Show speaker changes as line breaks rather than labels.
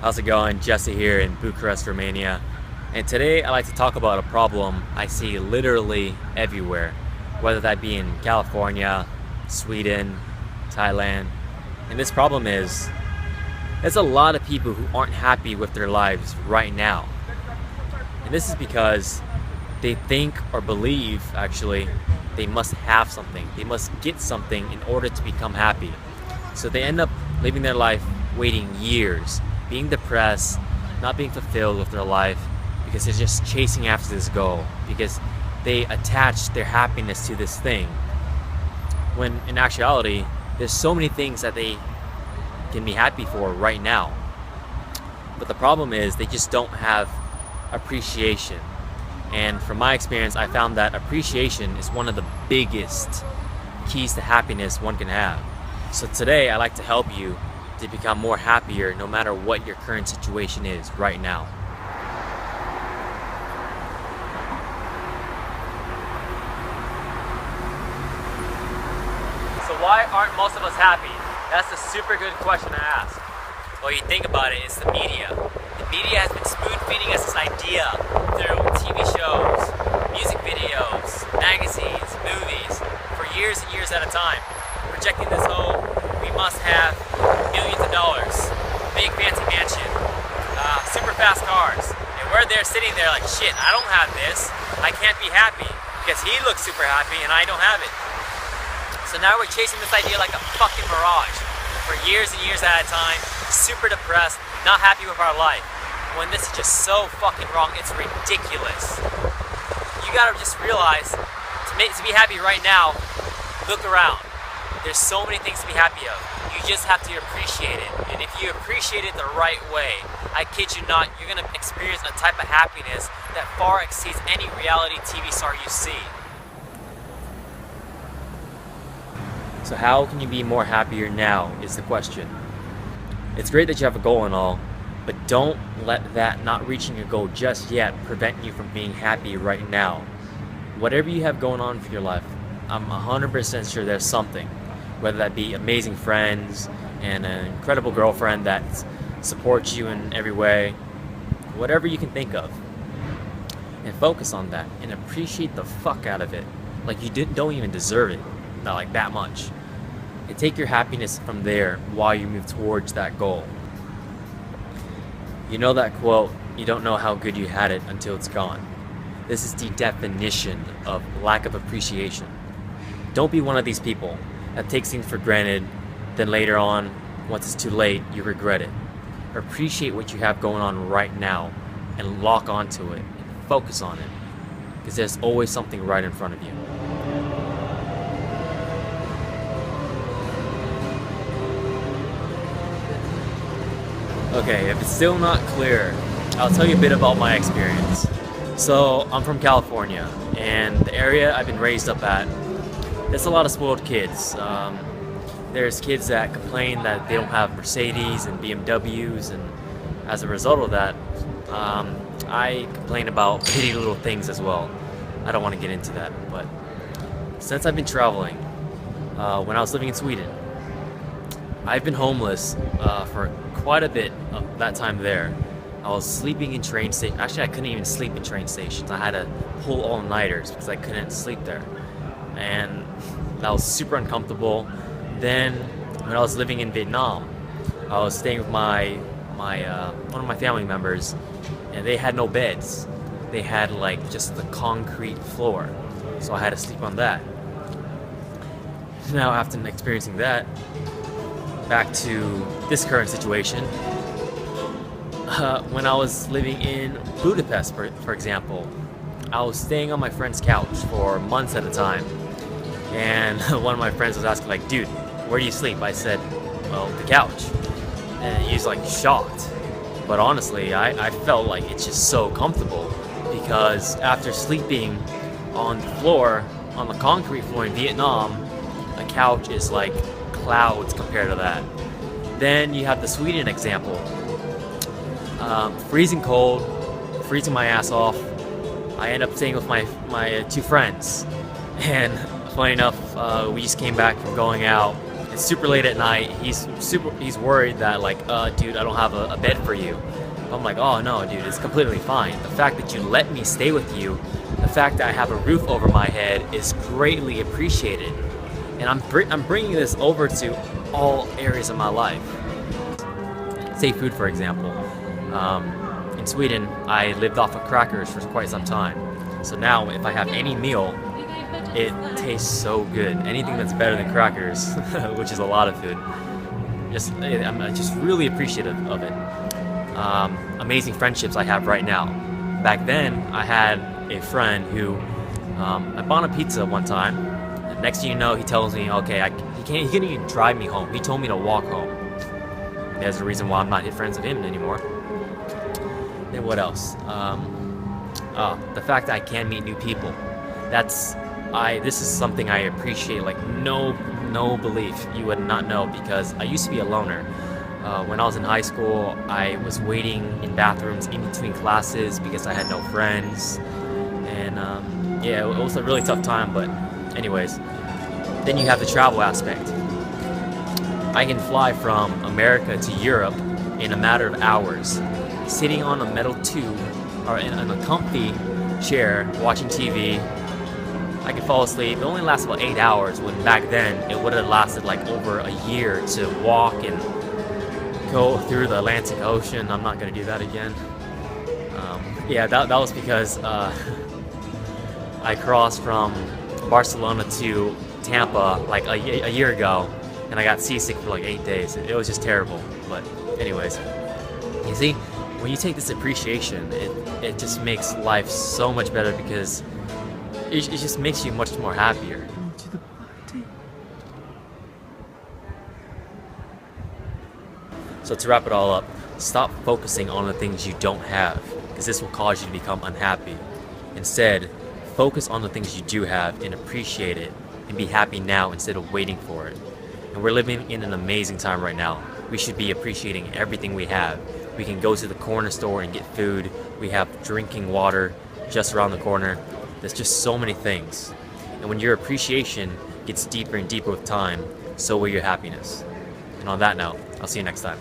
How's it going? Jesse here in Bucharest, Romania. And today I'd like to talk about a problem I see literally everywhere, whether that be in California, Sweden, Thailand. And this problem is, there's a lot of people who aren't happy with their lives right now. And this is because they think or believe, actually, they must have something. They must get something in order to become happy. So they end up living their life waiting years, being depressed, not being fulfilled with their life because they're just chasing after this goal, because they attach their happiness to this thing. When in actuality, there's so many things that they can be happy for right now. But the problem is they just don't have appreciation. And from my experience, I found that appreciation is one of the biggest keys to happiness one can have. So today, I'd like to help you to become more happier no matter what your current situation is right now. So why aren't most of us happy? That's a super good question to ask. Well, you think about it, it's the media. The media has been spoon-feeding us this idea through TV shows, music videos, magazines, movies, for years and years at a time, projecting this whole, we must have millions of dollars, big fancy mansion, super fast cars, and we're there sitting there like, shit, I don't have this, I can't be happy, because he looks super happy and I don't have it. So now we're chasing this idea like a fucking mirage, for years and years at a time, super depressed, not happy with our life, when this is just so fucking wrong, it's ridiculous. You gotta just realize, to be happy right now, look around. There's so many things to be happy of. You just have to appreciate it. And if you appreciate it the right way, I kid you not, you're gonna experience a type of happiness that far exceeds any reality TV star you see. So how can you be more happier now is the question. It's great that you have a goal and all, but don't let that not reaching your goal just yet prevent you from being happy right now. Whatever you have going on with your life, I'm 100% sure there's something. Whether that be amazing friends and an incredible girlfriend that supports you in every way, whatever you can think of. And focus on that and appreciate the fuck out of it. Like you don't even deserve it, not like that much. And take your happiness from there while you move towards that goal. You know that quote, you don't know how good you had it until it's gone. This is the definition of lack of appreciation. Don't be one of these people that takes things for granted, then later on, once it's too late, you regret it. Appreciate what you have going on right now and lock onto it and focus on it, because there's always something right in front of you. Okay, if it's still not clear, I'll tell you a bit about my experience. So, I'm from California, and the area I've been raised up at, there's a lot of spoiled kids. There's kids that complain that they don't have Mercedes and BMWs, and as a result of that, I complain about petty little things as well. I don't want to get into that, but since I've been traveling, when I was living in Sweden, I've been homeless for quite a bit of that time there. I was sleeping in train stations. Actually, I couldn't even sleep in train stations. I had to pull all-nighters because I couldn't sleep there. And that was super uncomfortable. Then, when I was living in Vietnam, I was staying with one of my family members, and they had no beds. They had like just the concrete floor, so I had to sleep on that. Now, after experiencing that, back to this current situation. When I was living in Budapest, for example, I was staying on my friend's couch for months at a time. And one of my friends was asking like, dude, where do you sleep? I said, well, the couch. And he's like shocked. But honestly, I felt like it's just so comfortable, because after sleeping on the floor, on the concrete floor in Vietnam, a couch is like clouds compared to that. Then you have the Sweden example. Freezing cold, freezing my ass off. I end up staying with my two friends, and funny enough, we just came back from going out it's super late at night. He's worried that like, dude, I don't have a bed for you. I'm like, oh no, dude, it's completely fine. The fact that you let me stay with you, the fact that I have a roof over my head is greatly appreciated. And I'm bringing this over to all areas of my life. Say food, for example. In Sweden, I lived off of crackers for quite some time. So now, if I have any meal, it tastes so good. Anything that's better than crackers, which is a lot of food, I'm just really appreciative of it. Amazing friendships I have right now. Back then, I had a friend who I bought a pizza one time. And next thing you know, he tells me, okay, he can't even drive me home. He told me to walk home. And there's a reason why I'm not friends with him anymore. Then what else? The fact that I can meet new people. This is something I appreciate like no belief you would not know, because I used to be a loner. When I was in high school, I was waiting in bathrooms in between classes because I had no friends, and yeah, it was a really tough time. But anyways, then you have the travel aspect. I can fly from America to Europe in a matter of hours, sitting on a metal tube or in a comfy chair watching TV. I could fall asleep. It only lasts about 8 hours, when back then it would have lasted like over a year to walk and go through the Atlantic Ocean. I'm not going to do that again. Yeah, that was because I crossed from Barcelona to Tampa like a year ago, and I got seasick for like 8 days. It was just terrible. But anyways, you see, when you take this appreciation, it just makes life so much better, because it just makes you much more happier. So to wrap it all up, stop focusing on the things you don't have, because this will cause you to become unhappy. Instead, focus on the things you do have and appreciate it, and be happy now instead of waiting for it. And we're living in an amazing time right now. We should be appreciating everything we have. We can go to the corner store and get food. We have drinking water just around the corner. There's just so many things. And when your appreciation gets deeper and deeper with time, so will your happiness. And on that note, I'll see you next time.